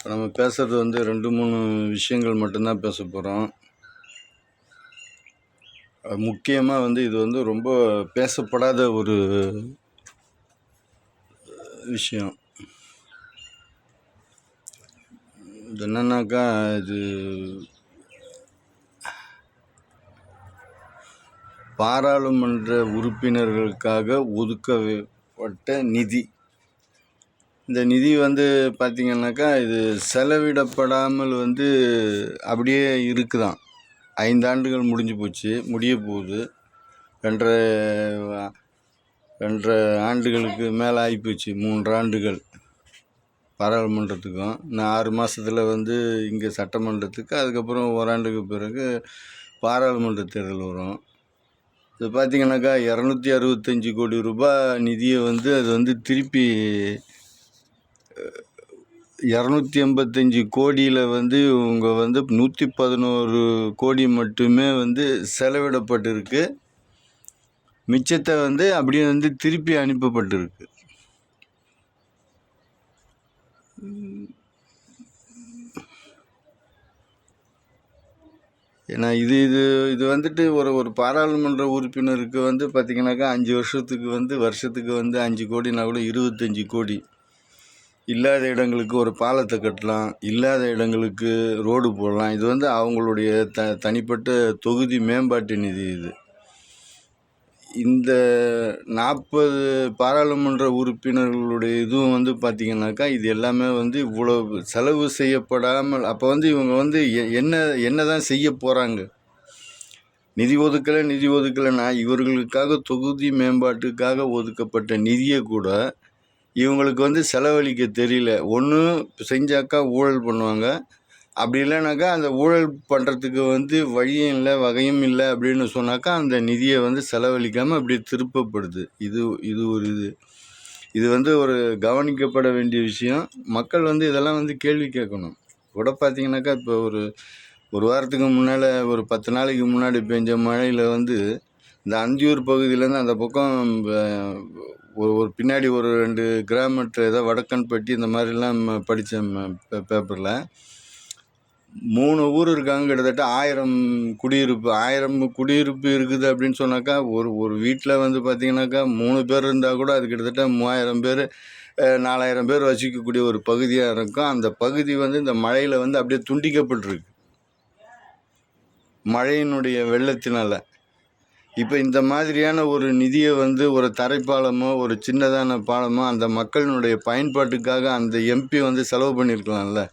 இப்போ நம்ம பேசுகிறது வந்து 2-3 விஷயங்கள் மட்டும்தான் பேச போகிறோம். முக்கியமாக வந்து இது வந்து ரொம்ப பேசப்படாத ஒரு விஷயம். இது என்னன்னாக்கா, இது பாராளுமன்ற உறுப்பினர்களுக்காக ஒதுக்கப்பட்ட நிதி. இந்த நிதி வந்து பார்த்திங்கன்னாக்கா, இது செலவிடப்படாமல் வந்து அப்படியே இருக்குதான். 5 ஆண்டுகள் முடிஞ்சு போச்சு, முடிய போகுது. 2.5 ஆண்டுகளுக்கு மேலே ஆகிப்போச்சு. 3 ஆண்டுகள் பாராளுமன்றத்துக்கும், இன்னும் 6 மாதத்தில் வந்து இங்கே சட்டமன்றத்துக்கு, அதுக்கப்புறம் ஓராண்டுக்கு பிறகு பாராளுமன்ற தேர்தல் வரும். இது பார்த்திங்கனாக்கா 265 கோடி ரூபாய் நிதியை வந்து அது வந்து திருப்பி 285 கோடியில் வந்து இவங்க வந்து 111 கோடி மட்டுமே வந்து செலவிடப்பட்டிருக்கு. மிச்சத்தை வந்து அப்படியே வந்து திருப்பி அனுப்பப்பட்டிருக்கு. ஏன்னா இது வந்துட்டு ஒரு பாராளுமன்ற உறுப்பினருக்கு வந்து பார்த்திங்கனாக்கா 5 வருஷத்துக்கு வந்து 5 கோடினா கூட 25 கோடி. இல்லாத இடங்களுக்கு ஒரு பாலத்தை கட்டலாம், இல்லாத இடங்களுக்கு ரோடு போடலாம். இது வந்து அவங்களுடைய தனிப்பட்ட தொகுதி மேம்பாட்டு நிதி. இந்த 40 பாராளுமன்ற உறுப்பினர்களுடைய இதுவும் வந்து பார்த்திங்கனாக்கா, இது எல்லாமே வந்து இவ்வளோ செலவு செய்யப்படாமல், அப்போ வந்து இவங்க வந்து என்ன தான் செய்ய போகிறாங்க? நிதி ஒதுக்கலைன்னா இவர்களுக்காக தொகுதி மேம்பாட்டுக்காக ஒதுக்கப்பட்ட நிதியை கூட இவங்களுக்கு வந்து செலவழிக்க தெரியல. ஒன்று செஞ்சாக்கா ஊழல் பண்ணுவாங்க, அப்படி இல்லைனாக்கா அந்த ஊழல் பண்ணுறதுக்கு வந்து வழியும் இல்லை வகையும் இல்லை அப்படின்னு சொன்னாக்கா அந்த நிதியை வந்து செலவழிக்காமல் அப்படி திருப்பப்படுது. இது வந்து ஒரு கவனிக்கப்பட வேண்டிய விஷயம். மக்கள் வந்து இதெல்லாம் வந்து கேள்வி கேட்கணும். கூட பார்த்திங்கனாக்கா, இப்போ ஒரு வாரத்துக்கு முன்னால், ஒரு 10 நாளைக்கு முன்னாடி பெஞ்ச மழையில் வந்து இந்த அந்தியூர் பகுதியிலேருந்து அந்த பக்கம் ஒரு பின்னாடி ஒரு 2 கிராமத்தில் ஏதோ வடக்கன்பட்டி இந்த மாதிரிலாம் படித்தேன் பேப்பரில். 3 ஊர் இருக்காங்க, கிட்டத்தட்ட 1000 குடியிருப்பு இருக்குது அப்படின்னு சொன்னாக்கா, ஒரு வீட்டில் வந்து பார்த்திங்கனாக்கா 3 பேர் இருந்தால் கூட அது கிட்டத்தட்ட 3000 பேர் 4000 பேர் வசிக்கக்கூடிய ஒரு பகுதியாக இருக்கும். அந்த பகுதி வந்து இந்த மழையில் வந்து அப்படியே துண்டிக்கப்பட்டிருக்கு, மழையினுடைய வெள்ளத்தினால். இப்போ இந்த மாதிரியான ஒரு நிதியை வந்து ஒரு தரைப்பாலமோ ஒரு சின்னதான பாலமோ அந்த மக்களினுடைய பயன்பாட்டுக்காக அந்த எம்பி வந்து செலவு பண்ணியிருக்கலாம்ல.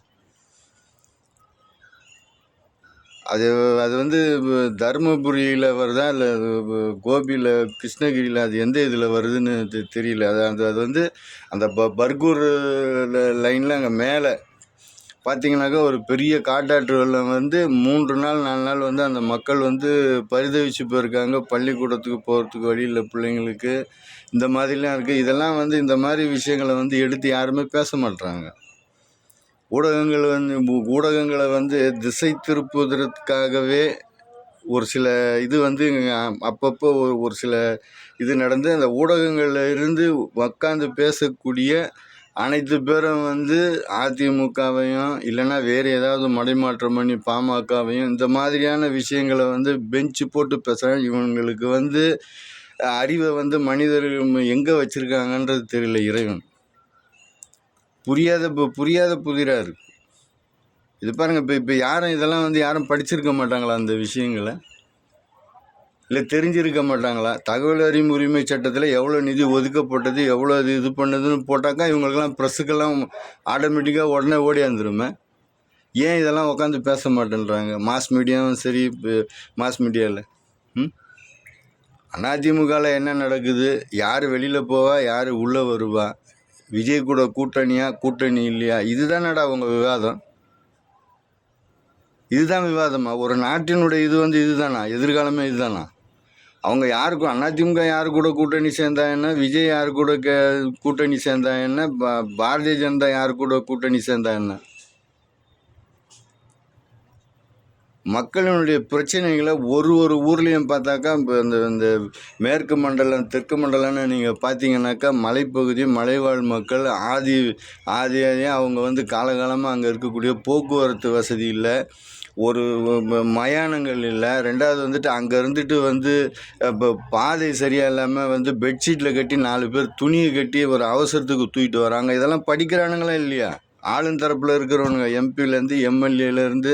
அது வந்து தருமபுரியில் வருதா இல்லை கோபியில், கிருஷ்ணகிரியில், அது எந்த இதில் வருதுன்னு தெரியல. அது வந்து அந்த பர்கூர் லைனில் அங்கே மேலே பார்த்திங்கனாக்கா ஒரு பெரிய காட்டாற்று வெள்ளம் வந்து 3 நாள் 4 நாள் வந்து அந்த மக்கள் வந்து பரிதவிச்சு போயிருக்காங்க. பள்ளிக்கூடத்துக்கு போகிறதுக்கு வழி இல்லை பிள்ளைங்களுக்கு. இந்த மாதிரிலாம் இருக்குது. இதெல்லாம் வந்து இந்த மாதிரி விஷயங்களை வந்து எடுத்து யாருமே பேச மாட்டுறாங்க. ஊடகங்களை வந்து திசை திருப்புவதற்காகவே ஒரு சில இது வந்து அப்பப்போ ஒரு சில இது நடந்து அந்த ஊடகங்களில் இருந்து உட்காந்து பேசக்கூடிய அனைத்து பேரும் வந்து அதிமுகவையும் இல்லைன்னா வேறு ஏதாவது மடைமாற்றம் பண்ணி பாமகவையும் இந்த மாதிரியான விஷயங்களை வந்து பெஞ்சு போட்டு பேசுகிறாங்க. இவங்களுக்கு வந்து அறிவை வந்து மனிதர்கள் எங்கே வச்சுருக்காங்கன்றது தெரியல. இறைவன் புரியாத புதிராக இருக்குது. இது பாருங்கள், இப்போ யாரும் இதெல்லாம் வந்து யாரும் படிச்சிருக்க மாட்டாங்களா? அந்த விஷயங்களை இல்லை தெரிஞ்சிருக்க மாட்டாங்களா? தகவல் அறியும் உரிமை சட்டத்தில் எவ்வளோ நிதி ஒதுக்கப்பட்டது, எவ்வளோ இது பண்ணதுன்னு போட்டாக்கா இவங்களுக்கெல்லாம் ப்ரெஸ்ஸுக்கெல்லாம் ஆட்டோமேட்டிக்காக உடனே ஓடியாந்துருமே. ஏன் இதெல்லாம் உட்காந்து பேச மாட்டேன்றாங்க மாஸ் மீடியாவும் சரி? மாஸ் மீடியாவில் அதிமுகவில் என்ன நடக்குது, யார் வெளியில் போவா, யார் உள்ளே வருவா, விஜய் கூட கூட்டணியா கூட்டணி இல்லையா, இதுதானடா அவங்க விவாதம். இதுதான் விவாதமா? ஒரு நாட்டினுடைய இது வந்து இதுதானா? எதிர்காலமே இதுதானா? அவங்க யாருக்கும் அதிமுக யார் கூட கூட்டணி சேர்ந்தா என்ன, விஜய் யார் கூட கூட்டணி சேர்ந்தா என்ன, பாரதிய ஜனதா யார் கூட கூட்டணி சேர்ந்தா என்ன? மக்களினுடைய பிரச்சனைகளை ஒரு ஒரு ஊர்லேயும் பார்த்தாக்கா இப்போ இந்த மேற்கு மண்டலம் தெற்கு மண்டலம்னு நீங்கள் பார்த்தீங்கன்னாக்கா மலைப்பகுதி மலைவாழ் மக்கள் ஆதியாக அவங்க வந்து காலகாலமாக அங்கே இருக்கக்கூடிய போக்குவரத்து வசதி இல்லை, ஒரு மயானங்கள் இல்லை. ரெண்டாவது வந்துட்டு அங்கே இருந்துட்டு வந்து இப்போ பாதை சரியாக இல்லாமல் வந்து பெட்ஷீட்டில் கட்டி 4 பேர் துணியை கட்டி ஒரு அவசரத்துக்கு தூக்கிட்டு வராங்க. இதெல்லாம் படிக்கிறானுங்களா இல்லையா? ஆளுந்தரப்பில் இருக்கிறவனுங்க எம்பிலேருந்து எம்எல்ஏலேருந்து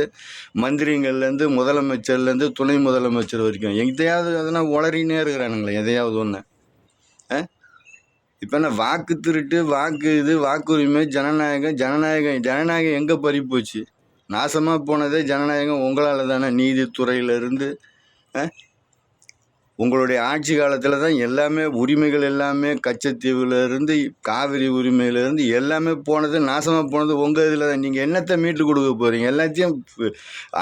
மந்திரிங்கள்லேருந்து முதலமைச்சர்லேருந்து துணை முதலமைச்சர் வரைக்கும் எங்கேயாவது அதெல்லாம் உளறினே இருக்கிறானுங்களே எதையாவது ஒன்று. இப்போ என்ன வாக்கு திருட்டு, வாக்குரிமை, ஜனநாயகம் எங்கே பறி போச்சு? நாசமாக போனதே ஜனநாயகம் உங்களால் தானே. நீதித்துறையிலேருந்து உங்களுடைய ஆட்சி காலத்தில் தான் எல்லாமே உரிமைகள் எல்லாமே கச்சத்தீவுலேருந்து காவிரி உரிமையிலேருந்து எல்லாமே போனது, நாசமாக போனது உங்கள் இதில் தான். நீங்கள் என்னத்தை மீட்டு கொடுக்க போகிறீங்க? எல்லாத்தையும்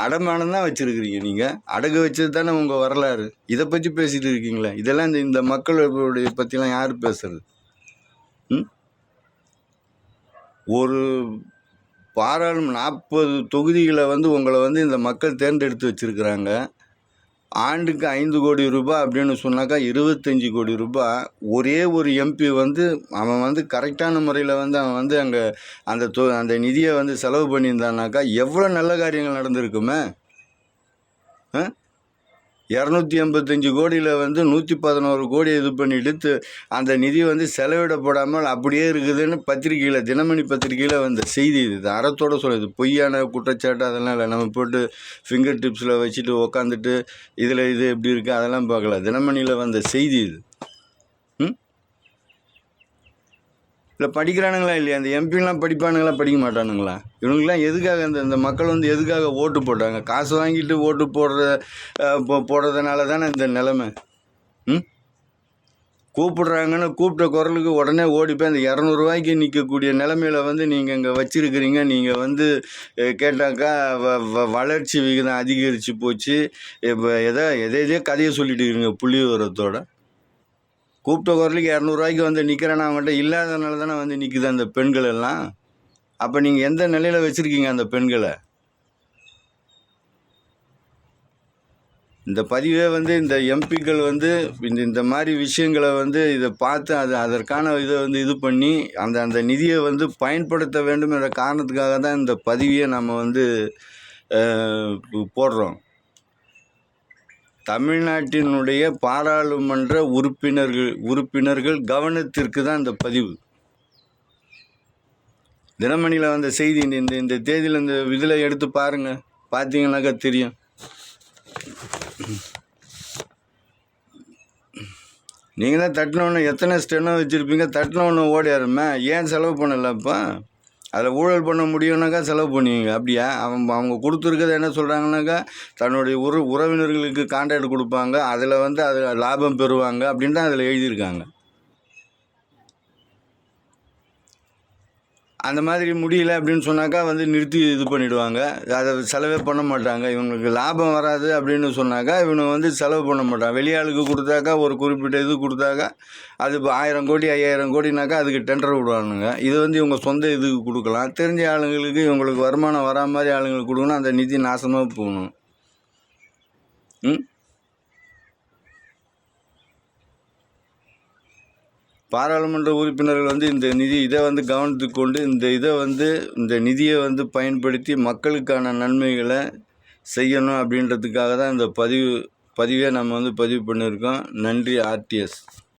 அடமானம் தான் வச்சுருக்கிறீங்க. நீங்கள் அடகு வச்சது தானே உங்கள் வரலாறு. இதை பற்றி பேசிகிட்டு இருக்கீங்களே. இதெல்லாம் இந்த மக்களுடைய பற்றிலாம் யார் பேசுறது? ஒரு பாராளுமன்ற 40 தொகுதிகளை வந்து உங்களை வந்து இந்த மக்கள் தேர்ந்தெடுத்து வச்சுருக்கிறாங்க. ஆண்டுக்கு 5 கோடி ரூபாய் அப்படின்னு சொன்னாக்கா 25 கோடி ரூபாய் ஒரே ஒரு எம்பி வந்து அவன் வந்து கரெக்டான முறையில் வந்து அவன் வந்து அங்கே அந்த நிதியை வந்து செலவு பண்ணியிருந்தானாக்கா எவ்வளோ நல்ல காரியங்கள் நடந்திருக்குமே. 285 கோடியில் வந்து 111 கோடி இது பண்ணிட்டு அந்த நிதி வந்து செலவிடப்படாமல் அப்படியே இருக்குதுன்னு பத்திரிகையில், தினமணி பத்திரிகையில் வந்த செய்தி. இது அறத்தோடு சொல்லுது, பொய்யான குற்றச்சாட்டு அதெல்லாம் இல்லை. நம்ம போட்டு ஃபிங்கர் டிப்ஸில் வச்சுட்டு உக்காந்துட்டு இதில் இது எப்படி இருக்குது அதெல்லாம் பார்க்கல. தினமணியில் வந்த செய்தி இது. இல்லை படிக்கிறானுங்களா இல்லையா? அந்த எம்பிலாம் படிப்பானுங்களா படிக்க மாட்டானுங்களா? இவனுங்களாம் எதுக்காக இந்த மக்கள் வந்து எதுக்காக ஓட்டு போட்டாங்க? காசு வாங்கிட்டு ஓட்டு போடுறதுனால தானே இந்த நிலைமை. கூப்பிடுறாங்கன்னு கூப்பிட்ட குரலுக்கு உடனே ஓடிப்போய் அந்த 200 ரூபாய்க்கு நிற்கக்கூடிய நிலைமையில் வந்து நீங்கள் இங்கே வச்சுருக்கிறீங்க. நீங்கள் வந்து கேட்டாக்கா வளர்ச்சி விகிதம் அதிகரித்து போச்சு. இப்போ எதையோ கதையை சொல்லிட்டு இருக்கிறீங்க புள்ளி விவரத்தோட. கூப்பிட்ட குரலுக்கு 200 ரூபாய்க்கு வந்து நிற்கிறேன்னா அவங்கள்ட்ட இல்லாதனால தானே வந்து நிற்குது அந்த பெண்கள் எல்லாம். அப்போ நீங்கள் எந்த நிலையில் வச்சுருக்கீங்க அந்த பெண்களை? இந்த பதிவே வந்து இந்த எம்பிக்கள் வந்து இந்த மாதிரி விஷயங்களை வந்து இதை பார்த்து அதற்கான இதை வந்து இது பண்ணி அந்த நிதியை வந்து பயன்படுத்த வேண்டும் என்ற காரணத்துக்காக தான் இந்த பதிவையை நம்ம வந்து போடுறோம். தமிழ்நாட்டினுடைய பாராளுமன்ற உறுப்பினர்கள் கவனத்திற்கு தான் இந்த பதிவு. தினமணியில் வந்த செய்தி இந்த தேதியில் இந்த இதில் எடுத்து பாருங்கள், பார்த்தீங்கன்னாக்கா தெரியும். நீங்கள் தான் தட்டினவொன்னே எத்தனை ஸ்டென்னோ வச்சுருப்பீங்க, தட்டினவொன்னே ஓடியாருமே. ஏன் செலவு பண்ணலப்பா? அதில் ஊழல் பண்ண முடியும்னாக்கா செலவு பண்ணுவீங்க. அப்படியா? அவங்க கொடுத்துருக்கதை என்ன சொல்கிறாங்கனாக்கா தன்னுடைய உறவினர்களுக்கு கான்ட்ராக்ட் கொடுப்பாங்க, அதில் வந்து லாபம் பெறுவாங்க அப்படின்னு தான் அதில் எழுதியிருக்காங்க. அந்த மாதிரி முடியல அப்படின்னு சொன்னாக்கா வந்து நிறுத்தி இது பண்ணிவிடுவாங்க, அதை செலவே பண்ண மாட்டாங்க. இவங்களுக்கு லாபம் வராது அப்படின்னு சொன்னாக்கா இவங்க வந்து செலவு பண்ண மாட்டாங்க. வெளியாளுக்கு கொடுத்தாக்கா ஒரு குறிப்பிட்ட இது கொடுத்தாக்கா அது இப்போ 1000 கோடி 5000 கோடினாக்கா அதுக்கு டெண்டர் விடுவானுங்க. இது வந்து இவங்க சொந்த இதுக்கு கொடுக்கலாம். தெரிஞ்ச ஆளுங்களுக்கு இவங்களுக்கு வருமானம் வரா மாதிரி ஆளுங்களுக்கு கொடுக்கணும். அந்த நிதி நாசமாக போகணும். பாராளுமன்ற உறுப்பினர்கள் வந்து இதை வந்து கவனத்துக்கு கொண்டு இந்த நிதியை வந்து பயன்படுத்தி மக்களுக்கான நன்மைகளை செய்யணும் அப்படின்றதுக்காக தான் இந்த பதிவே நம்ம வந்து பதிவு பண்ணியிருக்கோம். நன்றி. RTS.